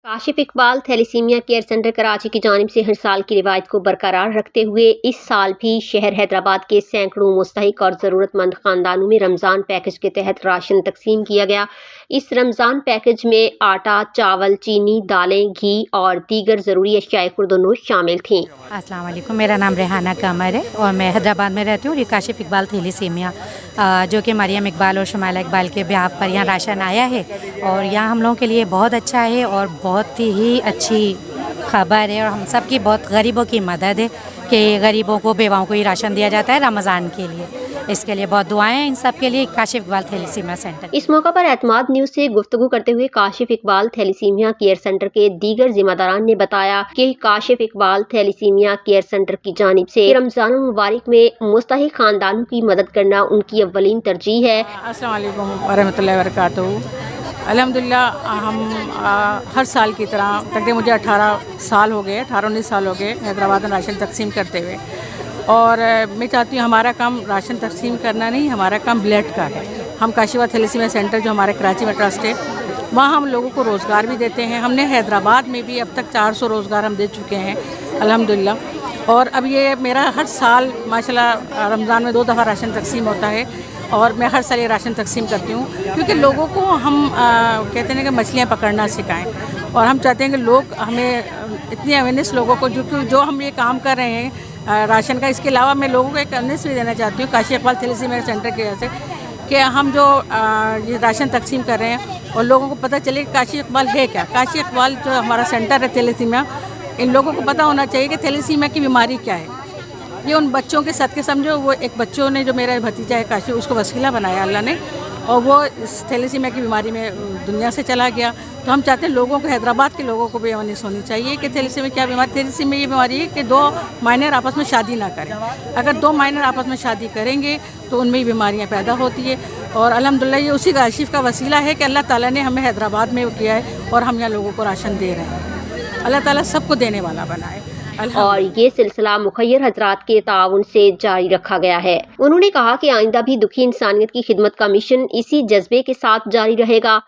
Kashif Iqbal thalassaemia care centre Karachi की जानिब से हर साल की रिवायत को बरकरार रखते हुए इस साल भी शहर हैदराबाद के सैकड़ों मुस्तहिक और ज़रूरतमंद ख़ानदानों में रमज़ान पैकेज के तहत राशन तकसीम किया गया। इस रमज़ान पैकेज में आटा, चावल, चीनी, दालें, घी और दीगर ज़रूरी अशियाए खुर्दोनोश शामिल थीं। अस्सलाम वालेकुम, मेरा नाम रेहाना कमर है और मैं हैदराबाद में रहती हूँ। ये काशिफ इकबाल थैलेसीमिया जो कि मरियम इकबाल और शुमाइला इकबाल के ब्याह पर यहाँ राशन आया है और यहाँ हम लोगों के लिए बहुत अच्छा है और बहुत ही अच्छी खबर है और हम सब की बहुत गरीबों की मदद है कि गरीबों को, बेवाओं को ही राशन दिया जाता है रमज़ान के लिए। इसके लिए बहुत दुआएं हैं इन सब के लिए। Kashif Iqbal thalassaemia centre. इस मौका पर एतमाद न्यूज़ से गुफ्तगू करते हुए Kashif Iqbal thalassaemia care centre के दीगर जिम्मेदारान ने बताया कि Kashif Iqbal thalassaemia care centre की जानिब से रमज़ान मुबारक में मुस्तहिक खानदानों की मदद करना उनकी अव्वलीन तरजीह है। अस्सलाम वालेकुम वरहमतुल्लाहि वबरकातुहू। अल्हम्दुलिल्लाह हम हर साल की तरह तकरीबन मुझे 18 साल हो गए, 18-19 साल हो गए हैदराबाद में राशन तकसीम करते हुए। और मैं चाहती हूँ हमारा काम राशन तकसीम करना नहीं, हमारा काम ब्लड का है। हम काशिफ थैलेसीमिया सेंटर जो हमारे कराची में ट्रस्ट है, वहाँ हम लोगों को रोज़गार भी देते हैं। हमने हैदराबाद में भी अब तक 400 रोज़गार हम दे चुके हैं अल्हम्दुलिल्लाह। और अब ये मेरा हर साल माशाल्लाह रमज़ान में 2 दफ़ा राशन तकसीम होता है और मैं हर साल ये राशन तकसीम करती हूँ क्योंकि लोगों को हम कहते हैं कि मछलियाँ पकड़ना सिखाएं और हम चाहते हैं कि लोग हमें इतनी अवेयरनेस लोगों को जो हम ये काम कर रहे हैं राशन का, इसके अलावा मैं लोगों को एक अवेयरनेस भी देना चाहती हूँ काशिफ इकबाल थैलेसीमिया सेंटर की वजह से कि हम जो ये राशन तकसीम कर रहे हैं और लोगों को पता चले कि काशिफ इकबाल है क्या। काशिफ इकबाल जो हमारा सेंटर है थैलेसीमिया, इन लोगों को पता होना चाहिए कि थैलेसीमिया की बीमारी क्या है। ये उन बच्चों के साथ के समझो, वो एक बच्चों ने जो मेरा भतीजा है काशिफ, उसको वसीला बनाया अल्लाह ने और वो इस थैलेसीमिया की बीमारी में दुनिया से चला गया। तो हम चाहते हैं लोगों को, हैदराबाद के लोगों को भी अवेयरनेस होनी चाहिए कि थैलेसीमिया क्या बीमारी। थैलेसीमिया ये बीमारी है कि 2 माइनर आपस में शादी ना करें। अगर 2 माइनर आपस में शादी करेंगे तो उनमें ही बीमारियाँ पैदा होती है। और अल्हम्दुलिल्लाह ये उसी काशिफ का वसीला है कि अल्लाह ताला ने हमें हैदराबाद में किया है और हम यहाँ लोगों को राशन दे रहे हैं। अल्लाह ताला सबको देने वाला बनाए। और ये सिलसिला मुखय्यर हजरात के ताउन से जारी रखा गया है। उन्होंने कहा कि आइंदा भी दुखी इंसानियत की खिदमत का मिशन इसी जज्बे के साथ जारी रहेगा।